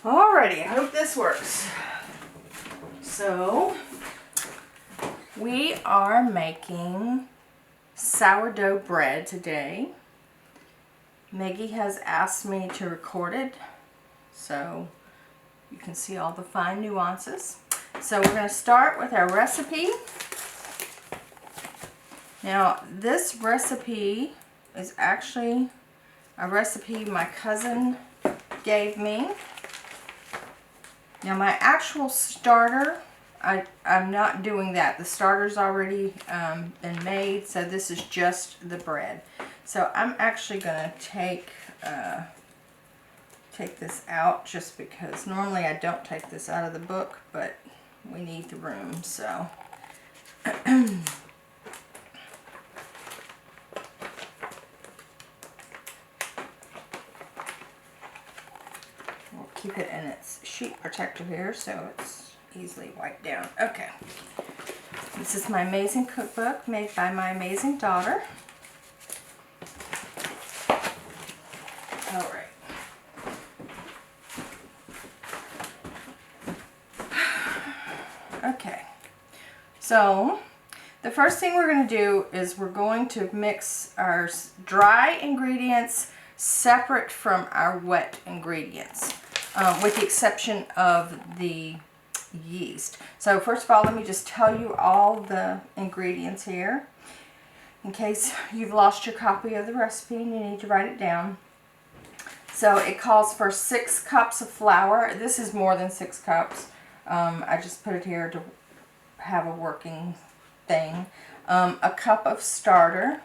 Alrighty, I hope this works. So, we are making sourdough bread today. Maggie has asked me to record it, so you can see all the fine nuances. So we're going to start with our recipe. Now, this recipe is actually a recipe my cousin gave me. Now my actual starter, I'm not doing that. The starter's already been made, so this is just the bread. So I'm actually going to take this out just because normally I don't take this out of the book, but we need the room, so. We'll keep it in its sheet protector here so it's easily wiped down. Okay. This is my amazing cookbook made by my amazing daughter. All right. Okay. So the first thing we're going to do is we're going to mix our dry ingredients separate from our wet ingredients, with the exception of the yeast. So first of all, let me just tell you all the ingredients here in case you've lost your copy of the recipe and you need to write it down. So it calls for 6 cups of flour. This is more than 6 cups. I just put it here to have a working thing. A cup of starter,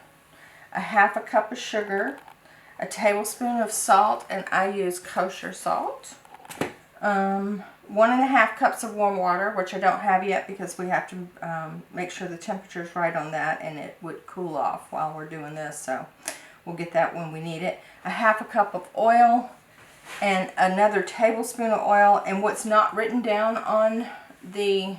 a half a cup of sugar, a tablespoon of salt, and I use kosher salt. 1.5 cups of warm water, which I don't have yet because we have to make sure the temperature is right on that, and it would cool off while we're doing this, so we'll get that when we need it. A half a cup of oil and another tablespoon of oil, and what's not written down on the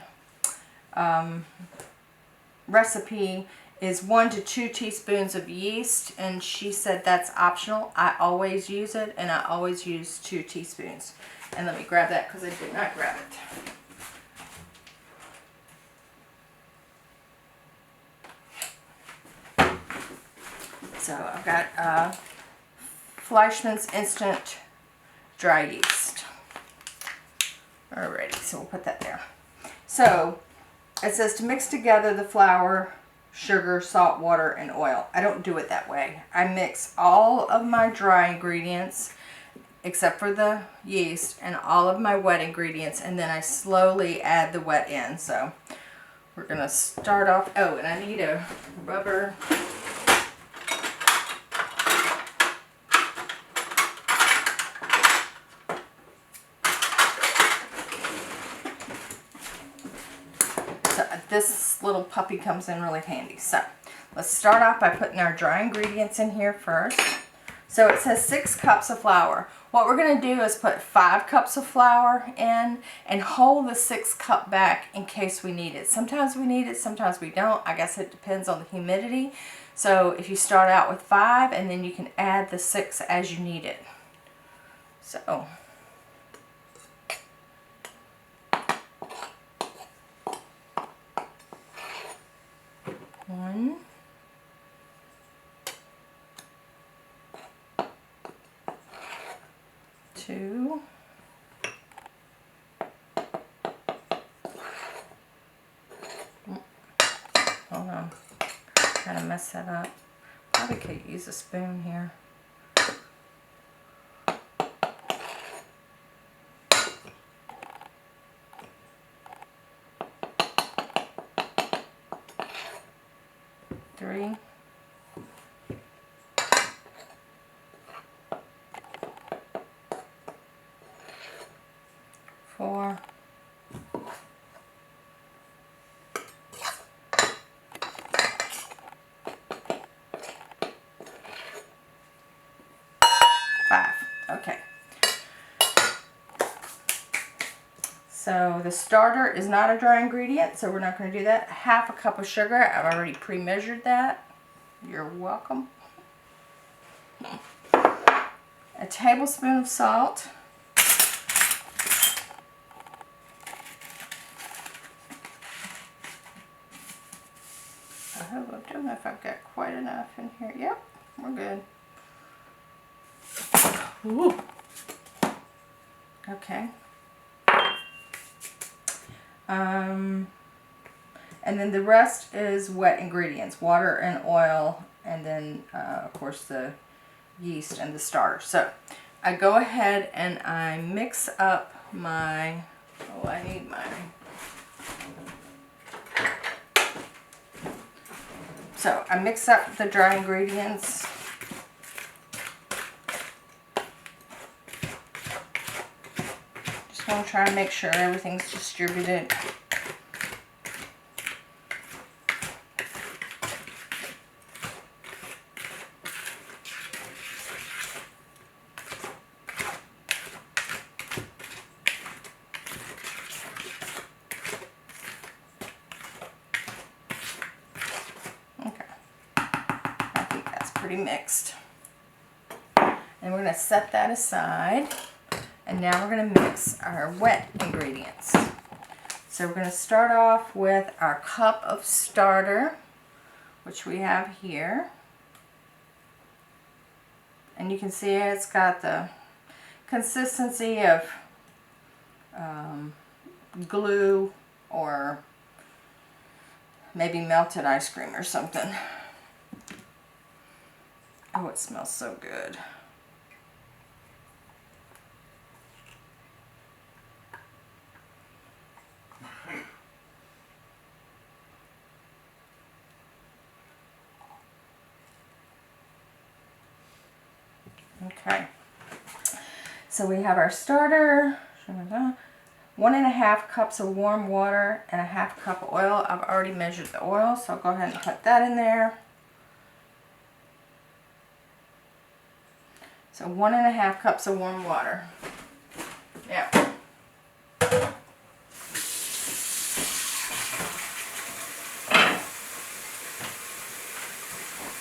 recipe is 1 to 2 teaspoons of yeast, and she said that's optional. I always use it, and I always use 2 teaspoons. And let me grab that because I did not grab it. So I've got Fleischmann's Instant Dry Yeast. Alrighty, so we'll put that there. So it says to mix together the flour, sugar, salt, water, and oil. I don't do it that way. I mix all of my dry ingredients except for the yeast and all of my wet ingredients, and then I slowly add the wet in. So we're going to start off. Oh, and I need a rubber. So this little puppy comes in really handy. So let's start off by putting our dry ingredients in here first. So it says 6 cups of flour. What we're going to do is put 5 cups of flour in and hold the 6th cup back in case we need it. Sometimes we need it, sometimes we don't. I guess it depends on the humidity. So if you start out with 5, and then you can add the 6 as you need it. So one, two, hold on, gotta mess that up. Probably could use a spoon here. Three, four, five. Okay. So the starter is not a dry ingredient, so we're not going to do that. Half a cup of sugar. I've already pre-measured that. You're welcome. A tablespoon of salt. if I've got quite enough in here. Yep, we're good. Ooh. Okay. And then the rest is wet ingredients, water and oil, and then of course the yeast and the starter. So I go ahead and I mix up my, oh, I need my, so I mix up the dry ingredients. Just want to try and make sure everything's distributed. Mixed. And we're going to set that aside, and now we're going to mix our wet ingredients. So we're going to start off with our cup of starter, which we have here, and you can see it's got the consistency of glue or maybe melted ice cream or something. Oh, it smells so good. Okay. So we have our starter, 1.5 cups of warm water and 1/2 cup of oil. I've already measured the oil, so I'll go ahead and put that in there. So 1.5 cups of warm water. Now,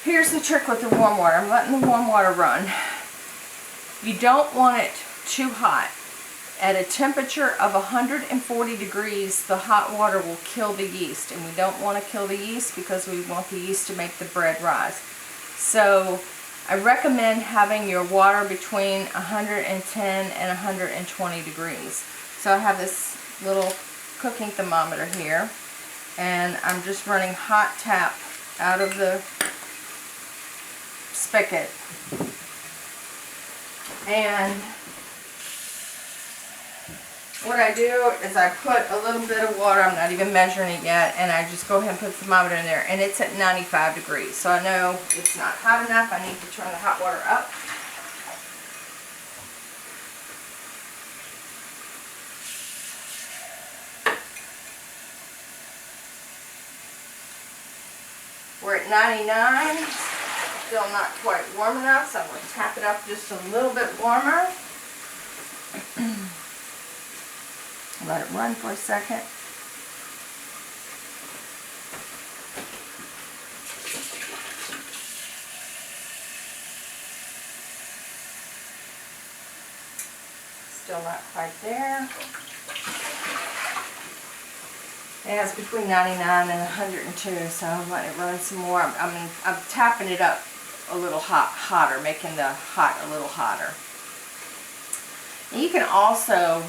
here's the trick with the warm water. I'm letting the warm water run. You don't want it too hot. At a temperature of 140 degrees, the hot water will kill the yeast, and we don't want to kill the yeast because we want the yeast to make the bread rise. So I recommend having your water between 110 and 120 degrees. So I have this little cooking thermometer here, and I'm just running hot tap out of the spigot. And what I do is I put a little bit of water, I'm not even measuring it yet, and I just go ahead and put the thermometer in there, and it's at 95 degrees. So I know it's not hot enough. I need to turn the hot water up. We're at 99, still not quite warm enough, so I'm going to tap it up just a little bit warmer. Let it run for a second. Still not quite there. Yeah, it's between 99 and 102, so I'm letting it run some more. I'm tapping it up a little hotter, making the hot a little hotter. And you can also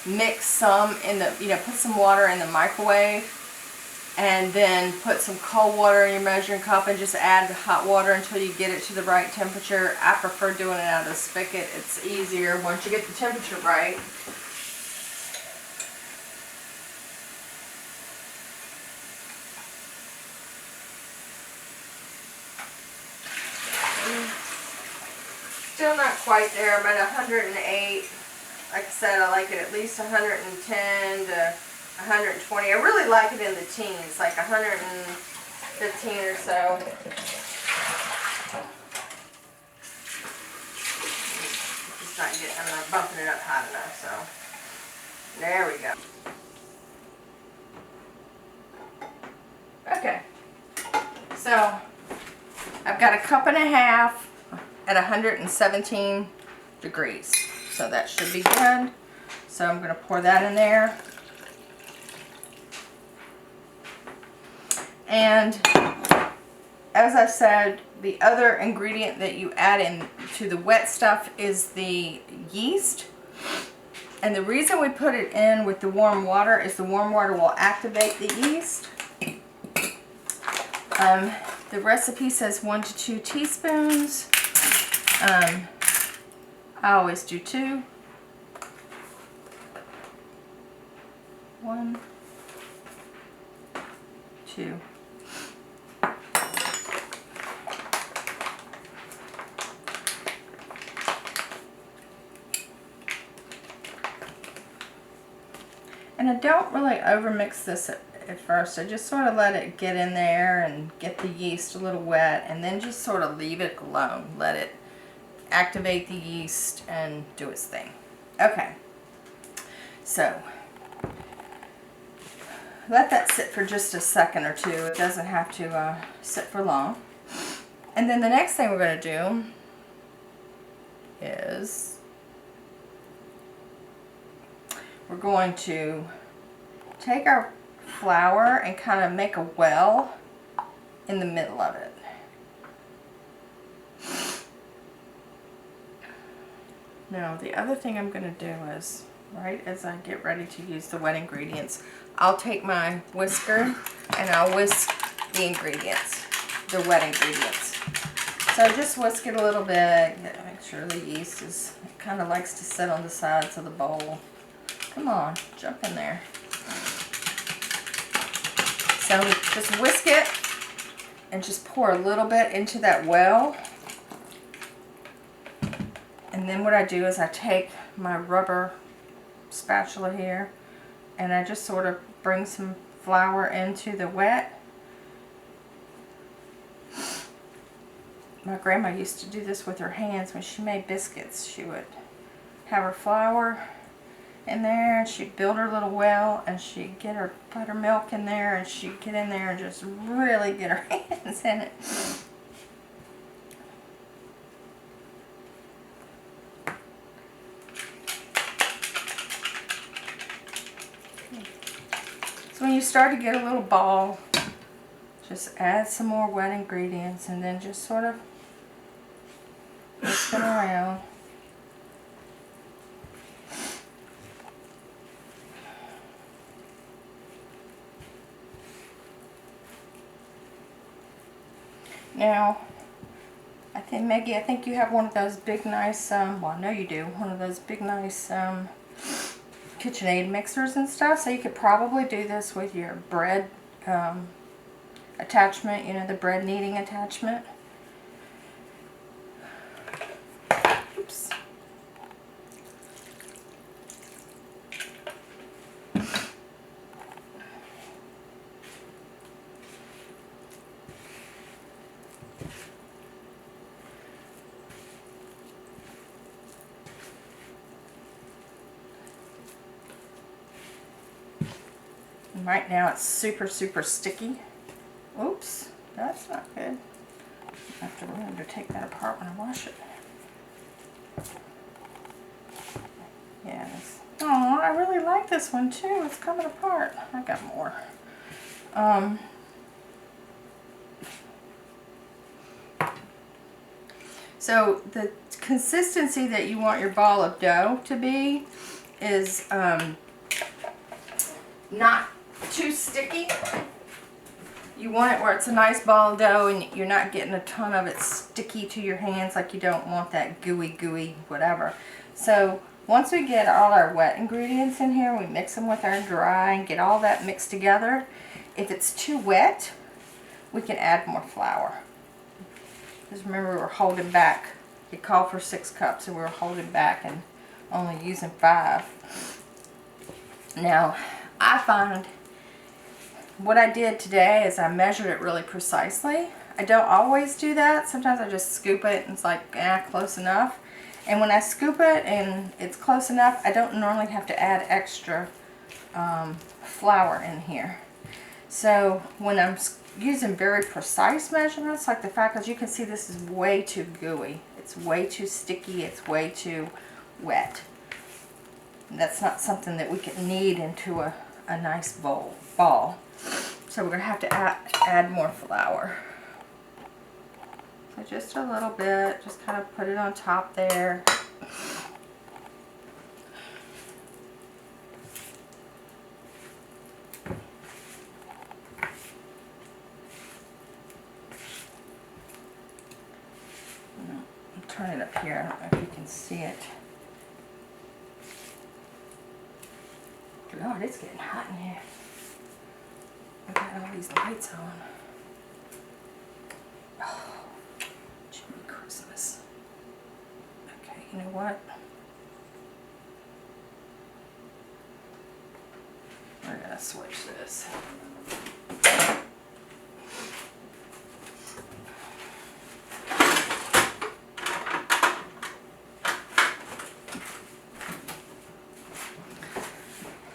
mix some in the, put some water in the microwave and then put some cold water in your measuring cup and just add the hot water until you get it to the right temperature. I prefer doing it out of the spigot. It's easier once you get the temperature right. Still not quite there. I'm at 108. Like I said, I like it at least 110 to 120. I really like it in the teens, like 115 or so. Just not getting, I'm not bumping it up hot enough, so there we go. Okay, so I've got a cup and a half at 117 degrees. So that should be good. So I'm going to pour that in there. And as I said, the other ingredient that you add in to the wet stuff is the yeast. And the reason we put it in with the warm water is the warm water will activate the yeast. The recipe says 1 to 2 teaspoons. I always do 2. 1, 2. And I don't really overmix this at first. I just sort of let it get in there and get the yeast a little wet, and then just sort of leave it alone. Let it activate the yeast and do its thing. Okay, so let that sit for just a second or two. It doesn't have to sit for long. And then the next thing we're going to do is we're going to take our flour and kind of make a well in the middle of it. Now, the other thing I'm going to do is, right as I get ready to use the wet ingredients, I'll take my whisker and I'll whisk the ingredients, the wet ingredients. So just whisk it a little bit, make sure the yeast is, it kind of likes to sit on the sides of the bowl. Come on, jump in there. So just whisk it and just pour a little bit into that well. And then what I do is I take my rubber spatula here and I just sort of bring some flour into the wet. My grandma used to do this with her hands when she made biscuits. She would have her flour in there and she'd build her little well and she'd get her buttermilk in there and she'd get in there and just really get her hands in it. So when you start to get a little ball, just add some more wet ingredients and then just sort of whisk them around. Now, I think, Maggie, I think you have one of those big nice, well, I know you do, one of those big nice KitchenAid mixers and stuff, so you could probably do this with your bread attachment, you know, the bread kneading attachment. Oops. Right now it's super sticky. Oops, that's not good. I have to remember to take that apart when I wash it. Yeah, oh, I really like this one too. It's coming apart. I got more. So the consistency that you want your ball of dough to be is not too sticky. You want it where it's a nice ball of dough and you're not getting a ton of it sticky to your hands, like you don't want that gooey whatever. So once we get all our wet ingredients in here, we mix them with our dry and get all that mixed together. If it's too wet, we can add more flour. Because remember, we were holding back. It called for 6 cups and we were holding back and only using 5. Now, I find what I did today is I measured it really precisely. I don't always do that. Sometimes I just scoop it and it's like, close enough. And when I scoop it and it's close enough, I don't normally have to add extra flour in here. So when I'm using very precise measurements, like the fact that you can see this is way too gooey. It's way too sticky. It's way too wet. And that's not something that we can knead into a nice ball. So we're going to have to add more flour. So just a little bit, just kind of put it on top there. Turn it up here. I don't know if you can see it. Lord, it's getting hot in here. I've got all these lights on. Oh, Jimmy Christmas. Okay, you know what? We're gonna switch this.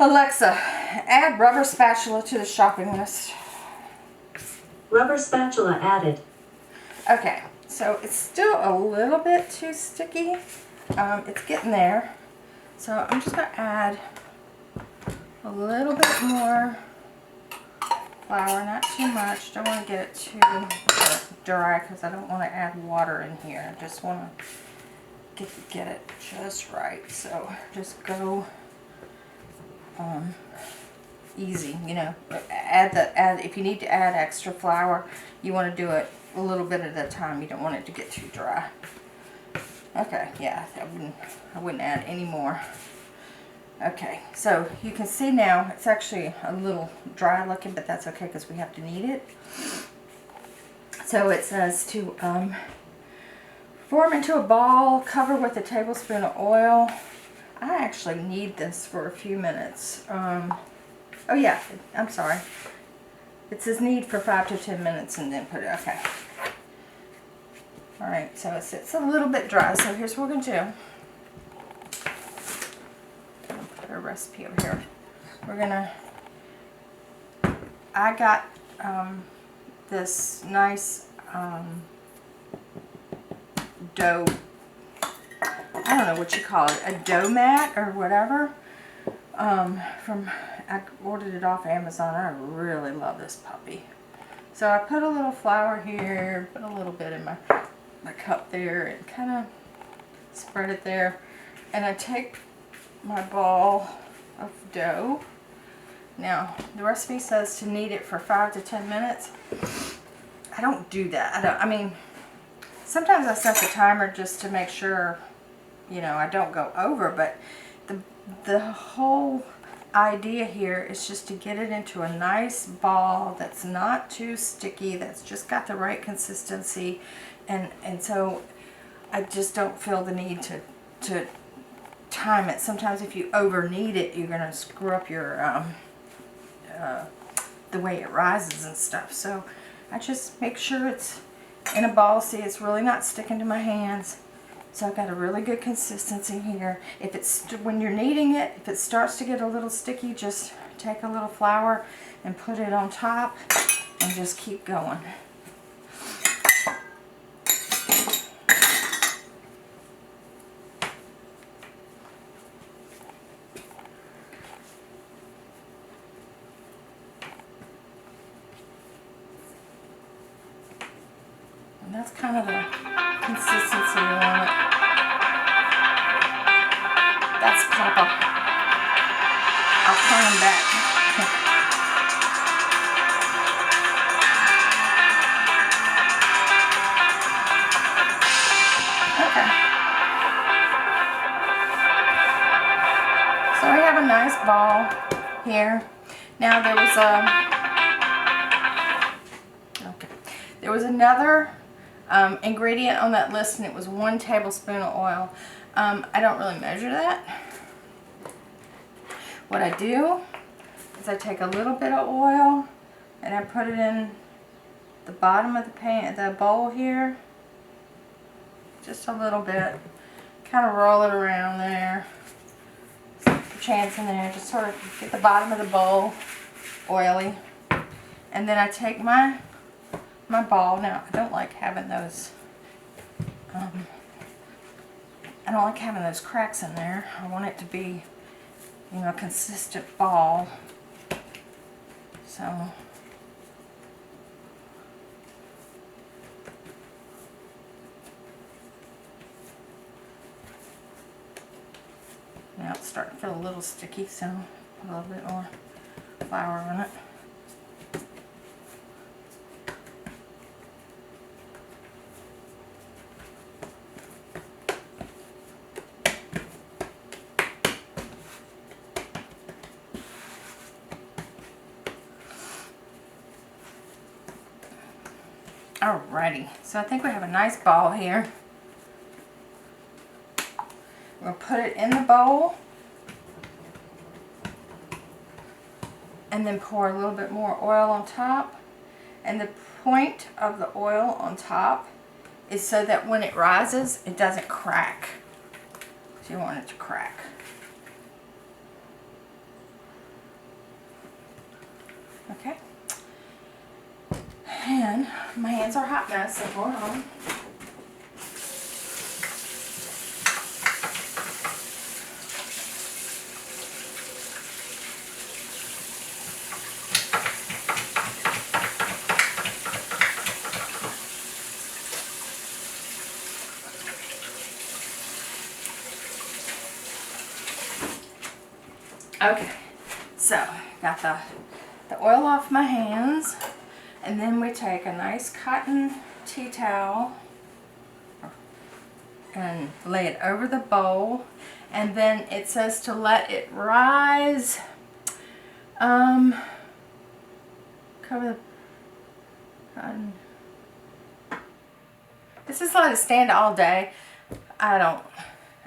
Alexa, add rubber spatula to the shopping list. Rubber spatula added. Okay, so it's still a little bit too sticky. It's getting there. So I'm just going to add a little bit more flour, not too much. Don't want to get it too dry because I don't want to add water in here. I just want to get it just right. So just go easy, you know. Add if you need to add extra flour, you want to do it a little bit at a time. You don't want it to get too dry. Okay, yeah, I wouldn't add any more. Okay, so you can see now it's actually a little dry looking, but that's okay because we have to knead it. So it says to form into a ball, cover with a tablespoon of oil. I actually knead this for a few minutes. Oh yeah, I'm sorry. It says knead for 5 to 10 minutes and then put it, okay. Alright, so it's a little bit dry, so here's what we're going to do. Put our recipe over here. We're going to, I got this nice dough, I don't know what you call it, a dough mat or whatever. I ordered it off Amazon. I really love this puppy. So I put a little flour here, put a little bit in my cup there, and kind of spread it there. And I take my ball of dough. Now, the recipe says to knead it for 5 to 10 minutes. I don't do that. I mean, sometimes I set the timer just to make sure, you know, I don't go over, but the whole idea here is just to get it into a nice ball that's not too sticky, that's just got the right consistency, and so I just don't feel the need to time it. Sometimes if you over knead it, you're gonna screw up your the way it rises and stuff. So I just make sure it's in a ball. See, it's really not sticking to my hands. So I've got a really good consistency here. If it's, when you're kneading it, if it starts to get a little sticky, just take a little flour and put it on top and just keep going. And that's kind of the consistency you want it. That's Papa. I'll turn him back. Okay. So we have a nice ball here. Now there was another ingredient on that list, and it was 1 tablespoon of oil. I don't really measure that. What I do is I take a little bit of oil and I put it in the bottom of the bowl here. Just a little bit. Kind of roll it around there. Chance in there. Just sort of get the bottom of the bowl oily. And then I take my ball. Now, I don't like having those cracks in there. I want it to be, you know, a consistent ball. So starting to feel a little sticky, so a little bit more flour on it. Alrighty, so I think we have a nice ball here. We'll put it in the bowl and then pour a little bit more oil on top. And the point of the oil on top is so that when it rises, it doesn't crack. So you want it to crack. Okay. And my hands are a hot mess, so hold on. Okay, so got the oil off my hands, and then we take a nice cotton tea towel and lay it over the bowl, and then it says to let it rise. Cover the cotton. This is let it stand all day.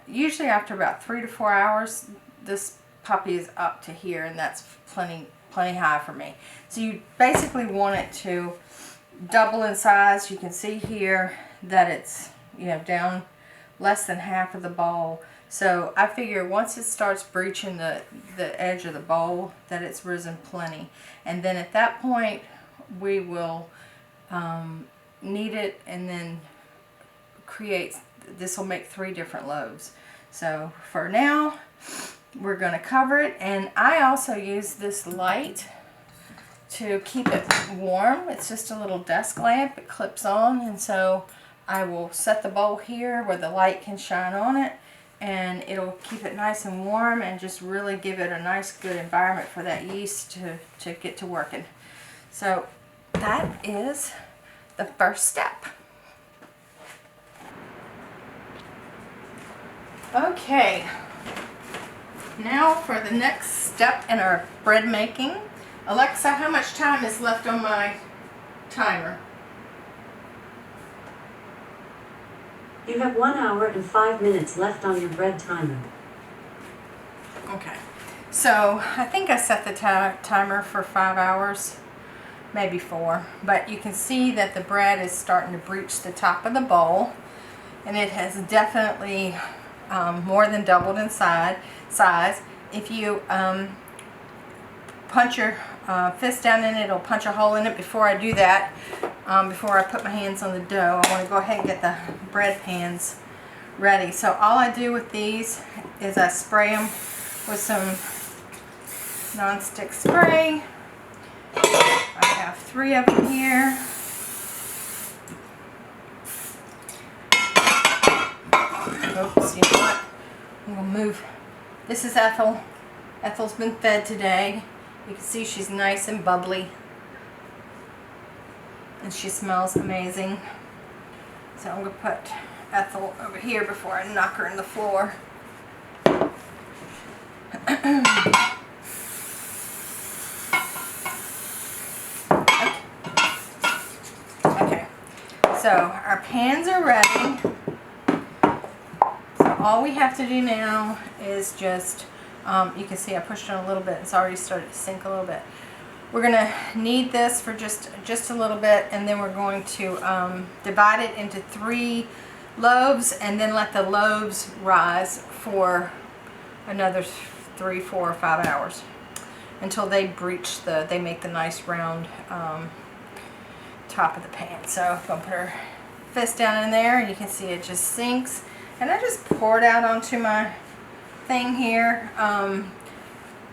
Usually after about 3 to 4 hours, this puppy is up to here, and that's plenty high for me. So you basically want it to double in size. You can see here that it's, you know, down less than half of the bowl. So I figure once it starts breaching the edge of the bowl, that it's risen plenty. And then at that point we will knead it, and then this will make 3 different loaves. So for now, we're going to cover it, and I also use this light to keep it warm. It's just a little desk lamp. It clips on, and so I will set the bowl here where the light can shine on it, and it'll keep it nice and warm and just really give it a nice good environment for that yeast to get to working. So that is the first step. Okay. Now for the next step in our bread making. Alexa, how much time is left on my timer? You have 1 hour and 5 minutes left on your bread timer. Okay. So I think I set the timer for 5 hours, maybe 4. But you can see that the bread is starting to breach the top of the bowl, and it has definitely more than doubled in size. If you punch your fist down in it, it'll punch a hole in it. Before I do that, before I put my hands on the dough, I want to go ahead and get the bread pans ready. So all I do with these is I spray them with some non-stick spray. I have 3 of them here. Oops, you know what? I'm going to move. This is Ethel. Ethel's been fed today. You can see she's nice and bubbly. And she smells amazing. So I'm going to put Ethel over here before I knock her in the floor. Okay. So our pans are ready. All we have to do now is just, you can see I pushed it a little bit. It's already started to sink a little bit. We're going to knead this for just a little bit, and then we're going to divide it into 3 loaves, and then let the loaves rise for another 3, 4, or 5 hours until they breach they make the nice round top of the pan. So I'm going to put her fist down in there, and you can see it just sinks. And I just pour it out onto my thing here.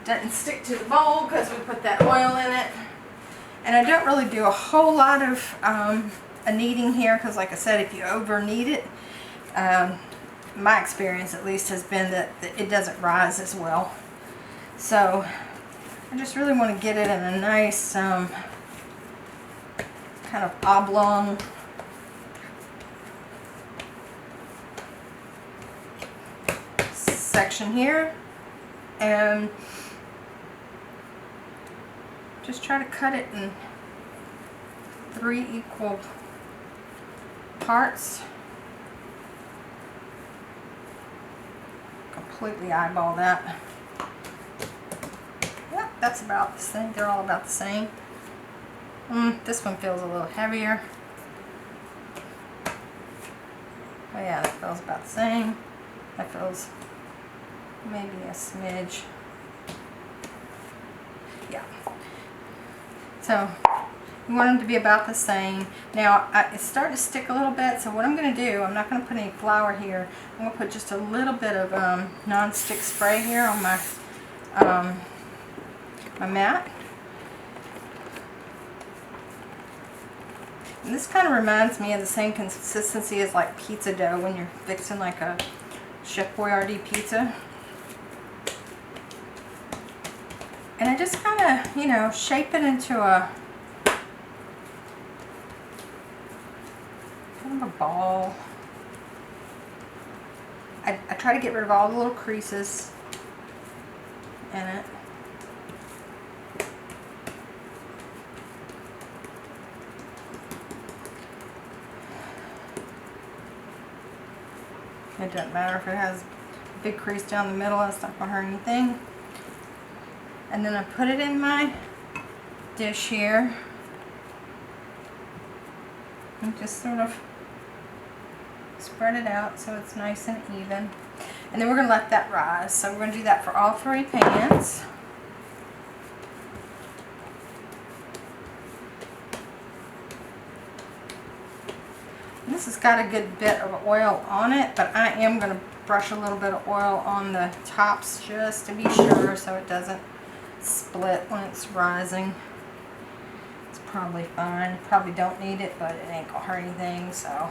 Doesn't stick to the bowl because we put that oil in it. And I don't really do a whole lot of kneading here because, like I said, if you over knead it, my experience at least has been that it doesn't rise as well. So I just really want to get it in a nice kind of oblong section here, and just try to cut it in 3 equal parts. Completely eyeball that. Yep, that's about the same. They're all about the same. This one feels a little heavier. Oh yeah, that feels about the same. That feels maybe a smidge. Yeah. So you want them to be about the same. Now it's starting to stick a little bit, so what I'm going to do, I'm not going to put any flour here. I'm going to put just a little bit of non-stick spray here on my my mat. And this kind of reminds me of the same consistency as like pizza dough when you're fixing like a Chef Boyardee pizza. And I just kind of, you know, shape it into a kind of a ball. I try to get rid of all the little creases in it. It doesn't matter if it has a big crease down the middle, it's not going to hurt anything. And then I put it in my dish here and just sort of spread it out so it's nice and even. And then we're going to let that rise. So we're going to do that for all 3 pans. This has got a good bit of oil on it, but I am going to brush a little bit of oil on the tops just to be sure so it doesn't split when it's rising. It's probably fine. Probably don't need it, but it ain't going to hurt anything, so.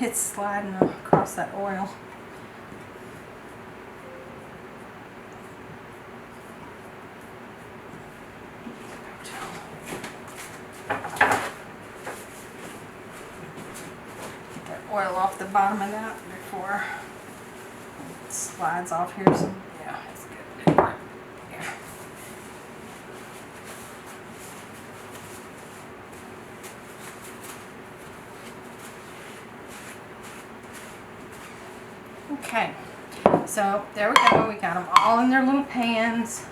It's sliding across that oil. Get that oil off the bottom of that before it slides off here. So yeah, it's good. Yeah. Okay, so there we go. We got them all in their little pans,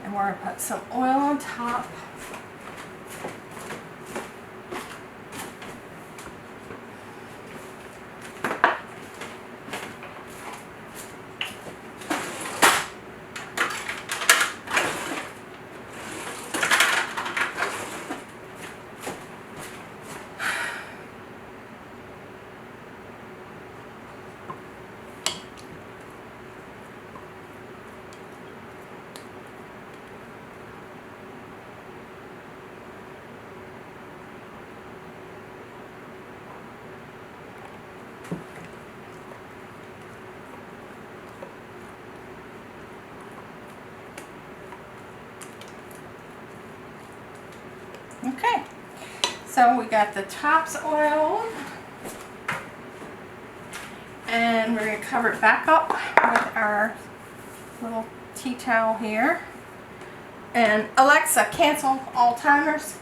and we're going to put some oil on top. Okay, so we got the tops oiled, and we're going to cover it back up with our little tea towel here. And Alexa, cancel all timers.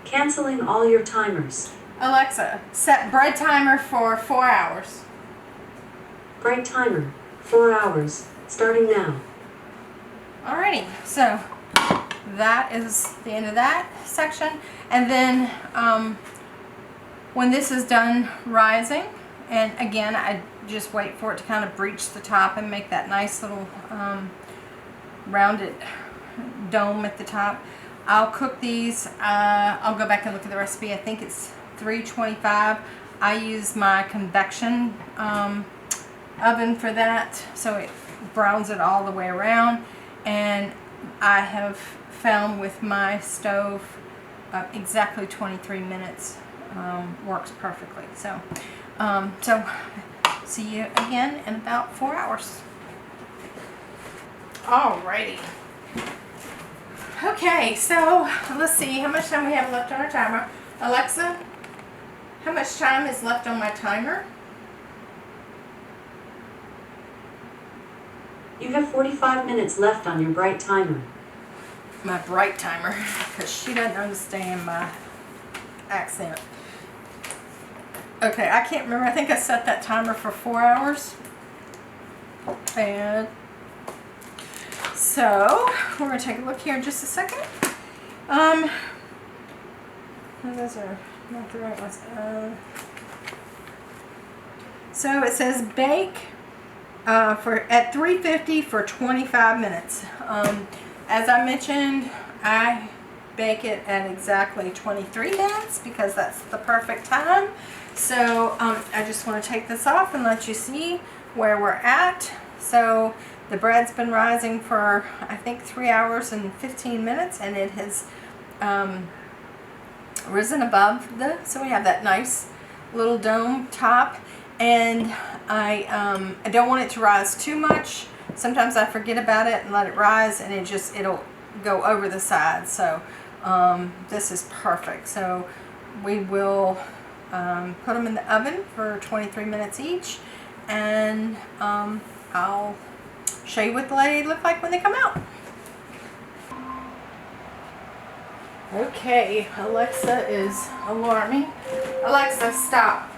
Canceling all your timers. Alexa, set bread timer for 4 hours. Break timer, 4 hours, starting now. Alrighty, so that is the end of that section. And then when this is done rising And again, I just wait for it to kind of breach the top and make that nice little rounded dome at the top. I'll cook these. I'll go back and look at the recipe. I think it's 325. I use my convection oven for that, so it browns it all the way around. And I have found with my stove exactly 23 minutes works perfectly. So see you again in about 4 hours. Alrighty. Okay, so let's see how much time we have left on our timer. Alexa, how much time is left on my timer? You have 45 minutes left on your bright timer. My bright timer, because she doesn't understand my accent. Okay, I can't remember. I think I set that timer for 4 hours. And so we're going to take a look here in just a second. Those are not the right ones. So it says bake at 350 for 25 minutes. As I mentioned, I bake it at exactly 23 minutes because that's the perfect time. So I just want to take this off and let you see where we're at. So the bread's been rising for I think 3 hours and 15 minutes, and it has risen above so we have that nice little dome top. And I don't want it to rise too much. Sometimes I forget about it and let it rise, and it'll go over the side. So this is perfect. So we will put them in the oven for 23 minutes each, and I'll show you what they look like when they come out. Okay, Alexa is alarming. Alexa, stop.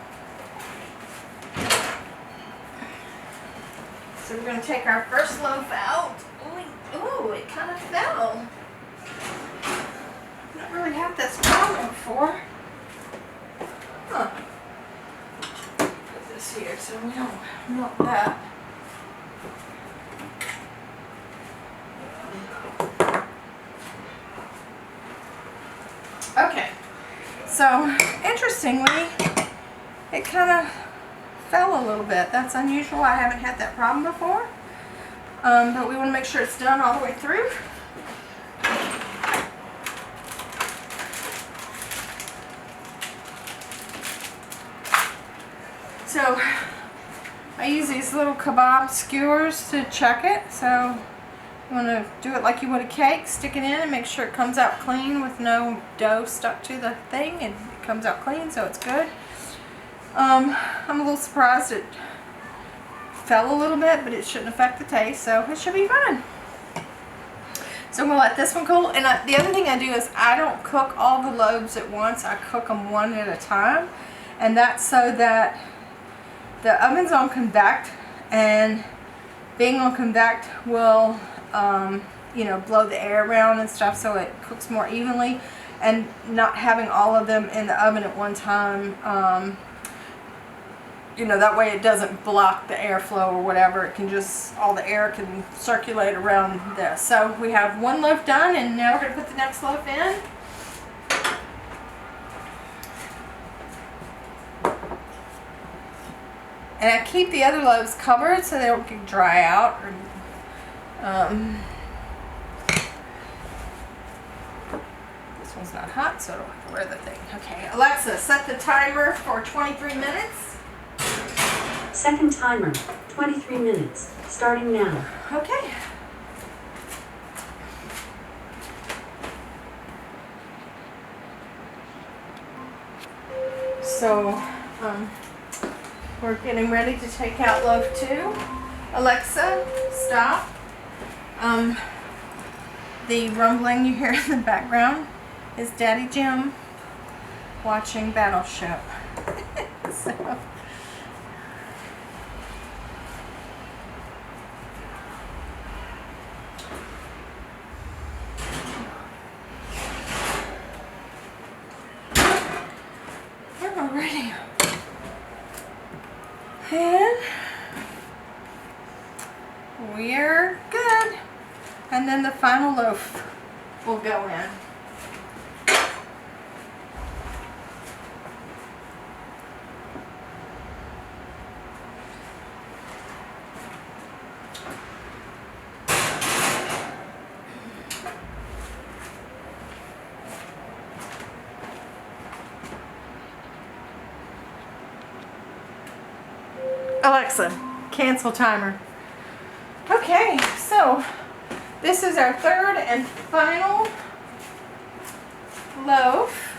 So we're going to take our first loaf out. Ooh, it kind of fell. I've not really had this problem before. Huh. Put this here so we don't melt that. Okay. So, interestingly, it kind of fell a little bit. That's unusual. I haven't had that problem before. But we want to make sure it's done all the way through. So I use these little kebab skewers to check it. So you want to do it like you would a cake. Stick it in and make sure it comes out clean with no dough stuck to the thing, and it comes out clean, so it's good. I'm a little surprised it fell a little bit, but it shouldn't affect the taste, so it should be fine. So I'm going to let this one cool. And the other thing I do is I don't cook all the loaves at once. I cook them one at a time. And that's so that the oven's on convect, and being on convect will, blow the air around and stuff, so it cooks more evenly. And not having all of them in the oven at one time, that way it doesn't block the airflow or whatever. It can just, all the air can circulate around this. So we have one loaf done, and now we're going to put the next loaf in. And I keep the other loaves covered so they don't get dry out. This one's not hot, so I don't have to wear the thing. Okay, Alexa, set the timer for 23 minutes. Second timer, 23 minutes, starting now. Okay. So, we're getting ready to take out loaf 2. Alexa, stop. The rumbling you hear in the background is Daddy Jim watching Battleship. So. Alrighty. And then the final loaf will go in. Alexa, cancel timer. Okay, so this is our third and final loaf.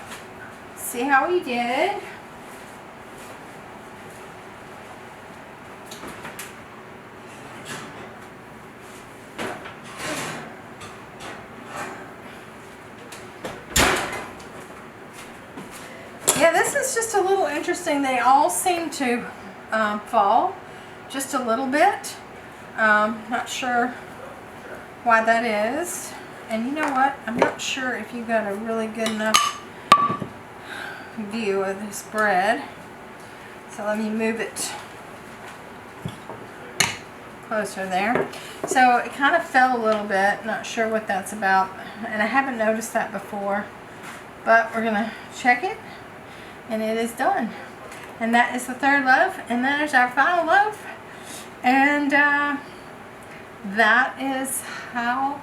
See how we did. Yeah, this is just a little interesting. They all seem to fall just a little bit. Not sure why that is. And you know what? I'm not sure if you got a really good enough view of this bread. So let me move it closer there. So it kind of fell a little bit. Not sure what that's about. And I haven't noticed that before. But we're going to check it. And it is done. And that is the third loaf, and that is our final loaf. And that is how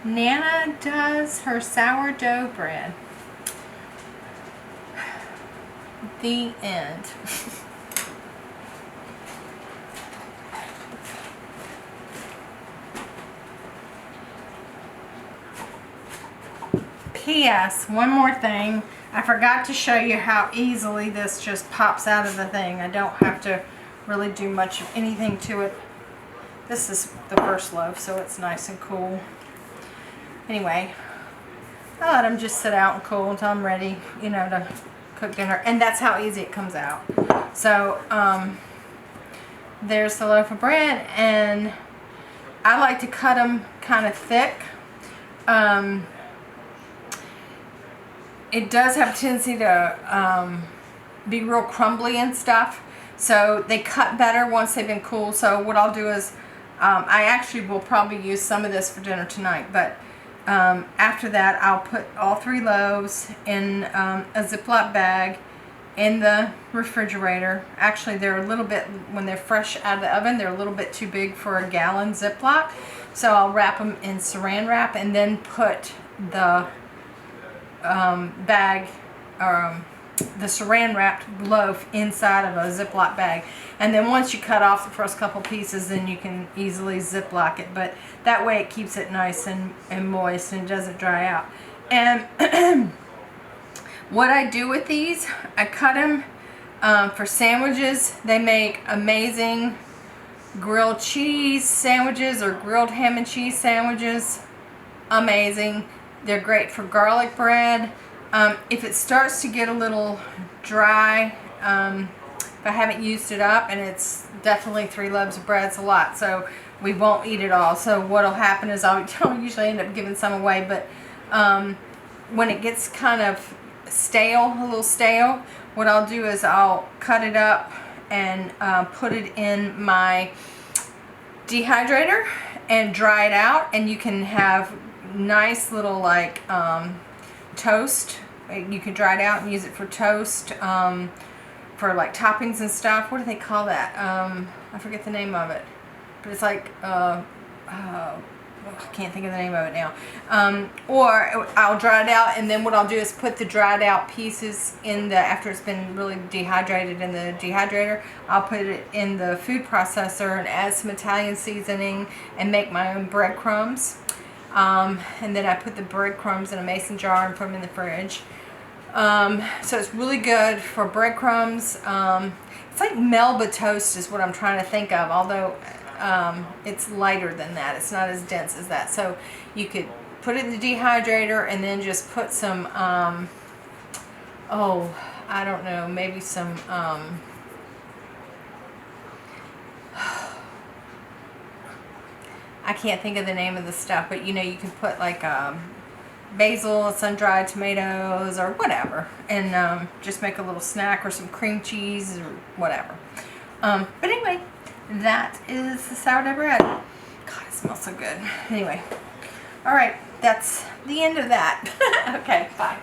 Nana does her sourdough bread. The end. P.S. One more thing. I forgot to show you how easily this just pops out of the thing. I don't have to really do much of anything to it. This is the first loaf, so it's nice and cool. Anyway, I let them just sit out and cool until I'm ready, you know, to cook dinner. And that's how easy it comes out. So, there's the loaf of bread, and I like to cut them kind of thick. It does have a tendency to be real crumbly and stuff. So they cut better once they've been cool. So what I'll do is, I actually will probably use some of this for dinner tonight. But after that, I'll put all 3 loaves in a Ziploc bag in the refrigerator. Actually, they're a little bit, when they're fresh out of the oven, they're a little bit too big for a gallon Ziploc. So I'll wrap them in saran wrap and then put the bag, the saran wrapped loaf inside of a Ziploc bag. And then once you cut off the first couple pieces, then you can easily Ziploc it. But that way it keeps it nice and moist and it doesn't dry out. And what I do with these, I cut them for sandwiches. They make amazing grilled cheese sandwiches or grilled ham and cheese sandwiches. Amazing. They're great for garlic bread. If it starts to get a little dry, if I haven't used it up, and it's definitely 3 loaves of bread, it's a lot, so we won't eat it all. So what'll happen is I'll usually end up giving some away, but when it gets kind of stale, a little stale, what I'll do is I'll cut it up and put it in my dehydrator and dry it out, and you can have nice little like toast. You can dry it out and use it for toast, for like toppings and stuff. What do they call that? I forget the name of it, but it's like I can't think of the name of it now. Or I'll dry it out, and then what I'll do is put the dried out pieces in the, after it's been really dehydrated in the dehydrator, I'll put it in the food processor and add some Italian seasoning and make my own breadcrumbs. And then I put the breadcrumbs in a mason jar and put them in the fridge. So it's really good for breadcrumbs. It's like Melba toast is what I'm trying to think of, although it's lighter than that. It's not as dense as that. So you could put it in the dehydrator and then just put some, oh, I don't know, maybe some, I can't think of the name of the stuff, but you know, you can put like basil, sun-dried tomatoes, or whatever, and just make a little snack, or some cream cheese, or whatever. But anyway, that is the sourdough bread. God, it's smells so good. Anyway, all right, that's the end of that. Okay, bye.